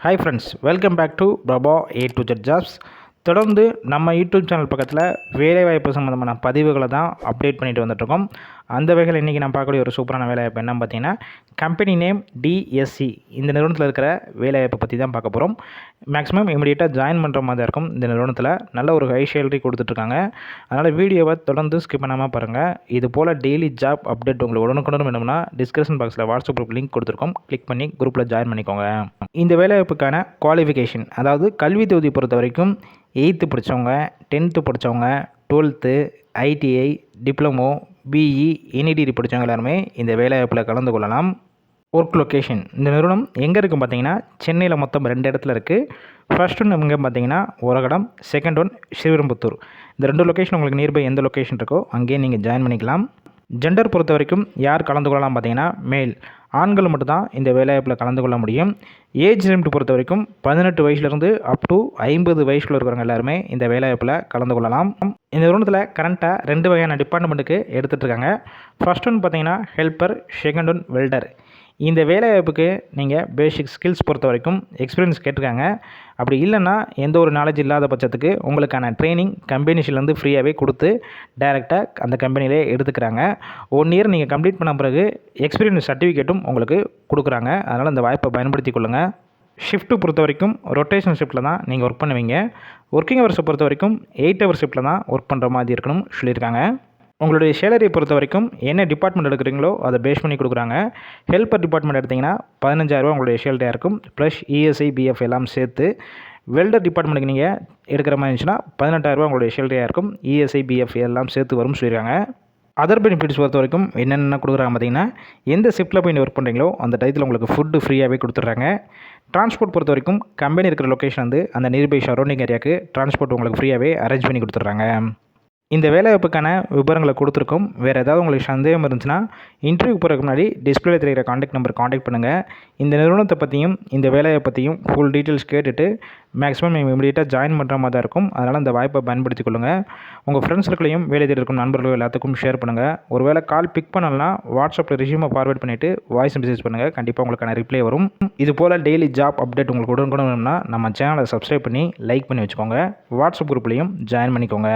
Hi friends, welcome back to Prabha A to Z jobs. தொடர்ந்து நம்ம YouTube channel பக்கத்தில் வேலைவாய்ப்பு சம்மந்தமான பதிவுகளை தான் அப்டேட் பண்ணிட்டு வந்துட்டுருக்கோம். அந்த வகையில் இன்றைக்கி நான் பார்க்கக்கூடிய ஒரு சூப்பரான வேலைவாய்ப்பு என்னன்னு பார்த்தீங்கன்னா, கம்பெனி நேம் DSC. இந்த நிறுவனத்தில் இருக்கிற வேலைவாய்ப்பை பற்றி தான் பார்க்க போகிறோம். மேக்ஸிமம் இமீடியட்டாக ஜாயின் பண்ணுற மாதிரி இருக்கும். இந்த நிறுவனத்தில் நல்ல ஒரு ஹை சேலரி கொடுத்துட்ருக்காங்க. அதனால் வீடியோவை தொடர்ந்து ஸ்கிப் பண்ணாமல் பாருங்கள். இது போல் டெய்லி ஜாப் அப்டேட் உங்களுக்கு உடனுக்குடன் வேணும்னா டிஸ்கிரிப்ஷன் பாக்ஸில் வாட்ஸ்அப் குரூப் லிங்க் கொடுத்துருக்கோம். கிளிக் பண்ணி குரூப்பில் ஜாயின் பண்ணிக்கோங்க. இந்த வேலைவாய்ப்புக்கான குவாலிஃபிகேஷன், அதாவது கல்வி தொகுதி பொறுத்த வரைக்கும் 8th படித்தவங்க, 10th படித்தவங்க, 12th, ITI, diploma, BE, any degree படித்தவங்க எல்லாருமே இந்த வேலைவாய்ப்பில் கலந்து கொள்ளலாம். ஒர்க் லொக்கேஷன், இந்த நிறுவனம் எங்கே இருக்குன்னு பார்த்தீங்கன்னா, சென்னையில் மொத்தம் 2 இடத்துல இருக்குது. ஃபர்ஸ்ட் ஒன்று எங்கே பார்த்தீங்கன்னா உரகடம், செகண்ட் ஒன் ஸ்ரீபெரும்புத்தூர். இந்த 2 லொக்கேஷன் உங்களுக்கு நியர்பை எந்த லொக்கேஷன் இருக்கோ அங்கேயே நீங்கள் ஜாயின் பண்ணிக்கலாம். ஜெண்டர் பொறுத்த வரைக்கும் யார் கலந்து கொள்ளலாம் பார்த்தீங்கன்னா, மேல், ஆண்கள் மட்டும்தான் இந்த வேலைவாய்ப்பில் கலந்து கொள்ள முடியும். ஏஜ் லிமிட் பொறுத்த வரைக்கும் 18 வயசுலேருந்து அப் டு 50 வயசில் இருக்கிறவங்க எல்லாருமே இந்த வேலைவாய்ப்பில் கலந்து கொள்ளலாம். இந்த நிறுவனத்தில் கரண்ட்டாக 2 வகையான டிபார்ட்மெண்ட்டுக்கு எடுத்துகிட்ருக்காங்க. ஃபர்ஸ்ட் ஒன் பார்த்தீங்கன்னா ஹெல்ப்பர், செகண்ட் ஒன் வெல்டர். இந்த வேலைவாய்ப்புக்கு நீங்கள் பேசிக் ஸ்கில்ஸ் பொறுத்த வரைக்கும் எக்ஸ்பீரியன்ஸ் கேட்டிருக்காங்க. அப்படி இல்லைன்னா எந்த ஒரு நாலேஜ் இல்லாத பட்சத்துக்கு உங்களுக்கான ட்ரைனிங் கம்பெனிஸ்லேருந்து ஃப்ரீயாகவே கொடுத்து டைரெக்டாக அந்த கம்பெனிலே எடுத்துக்கிறாங்க. 1 இயர் நீங்கள் கம்ப்ளீட் பண்ண பிறகு எக்ஸ்பீரியன்ஸ் சர்டிஃபிகேட்டும் உங்களுக்கு கொடுக்குறாங்க. அதனால் இந்த வாய்ப்பை பயன்படுத்தி கொள்ளுங்கள். ஷிஃப்ட்டு பொறுத்த வரைக்கும் ரொட்டேஷன் ஷிஃப்ட்டில் தான் நீங்கள் ஒர்க் பண்ணுவீங்க. ஒர்க்கிங் ஹவர்ஸை பொறுத்த வரைக்கும் 8 ஹவர் ஷிஃப்ட்டில் தான் ஒர்க் பண்ணுற மாதிரி இருக்கணும் சொல்லியிருக்காங்க. உங்களுடைய சேலரியை பொறுத்த வரைக்கும் என்ன டிபார்ட்மெண்ட் எடுக்கிறீங்களோ அதை பேஸ் பண்ணி கொடுக்குறாங்க. ஹெல்ப்பர் டிபார்ட்மெண்ட் எடுத்திங்கன்னா 15,000 உங்களுடைய சேலரியாக இருக்கும். ப்ளஸ் ESI, BF எல்லாம் சேர்த்து. வெல்டர் டிபார்ட்மெண்ட்டுக்கு நீங்கள் எடுக்கிற மாதிரி இருந்துச்சுன்னா 18,000 உங்களுடைய சேலரியாக இருக்கும். ESI, BF எல்லாம் சேர்த்து வரும் சொல்லியிருக்காங்க. அதர் பெனிஃபிட்ஸ் பொறுத்த வரைக்கும் என்னென்ன கொடுக்குறாங்க பார்த்தீங்கன்னா, எந்த ஷிஃப்ட்டில் போய் ஒர்க் பண்ணுறீங்களோ அந்த டயத்தில் உங்களுக்கு ஃபுட்டு ஃப்ரீயாகவே கொடுத்துட்றாங்க. டிரான்ஸ்போர்ட் பொறுத்த வரைக்கும் கம்பெனி இருக்கிற லொக்கேஷன் வந்து அந்த நியர்பை சரௌண்டிங் ஏரியாவுக்கு டிரான்ஸ்போர்ட் உங்களுக்கு ஃப்ரீயாகவே அரேஞ்ச் பண்ணி கொடுத்துட்றாங்க. இந்த வேலைவாய்ப்புக்கான விவரங்களை கொடுத்துருக்கோம். வேறு ஏதாவது உங்களுக்கு சந்தேகம் இருந்துச்சுன்னா இன்டர்வியூ போகிறதுக்கு முன்னாடி டிஸ்பிளேல தெரிகிற காண்டாக்ட் நம்பர் காண்டாக்ட் பண்ணுங்கள். இந்த நிறுவனத்தை பற்றியும் இந்த வேலையை பற்றியும் ஃபுல் டீட்டெயில்ஸ் கேட்டுட்டு மேக்ஸிமம் நீங்கள் இமீடியட்டாக ஜாயின் பண்ணுற மாதிரி தான் இருக்கும். அதனால் இந்த வாய்ப்பை பயன்படுத்தி கொள்ளுங்கள். உங்கள் ஃப்ரெண்ட்ஸ் சர்க்கிளையும் வேலை தேடி இருக்கும் நண்பர்கள் எல்லாத்துக்கும் ஷேர் பண்ணுங்கள். ஒரு வேளை கால் பிக் பண்ணலன்னா வாட்ஸ்அப்பில் ரெஸ்யூமை ஃபார்வேர்ட் பண்ணிவிட்டு வாய்ஸ் மெசேஜ் பண்ணுங்கள். கண்டிப்பாக உங்களுக்கான ரிப்ளை வரும். இது போல் டெய்லி ஜாப் அப்டேட் உங்களுக்கு உடனுக்குடன் வேணும்னா நம்ம சேனலை சப்ஸ்கிரைப் பண்ணி லைக் பண்ணி வச்சுக்கோங்க. வாட்ஸ்அப் குரூப்லேயும் ஜாயின் பண்ணிக்கோங்க.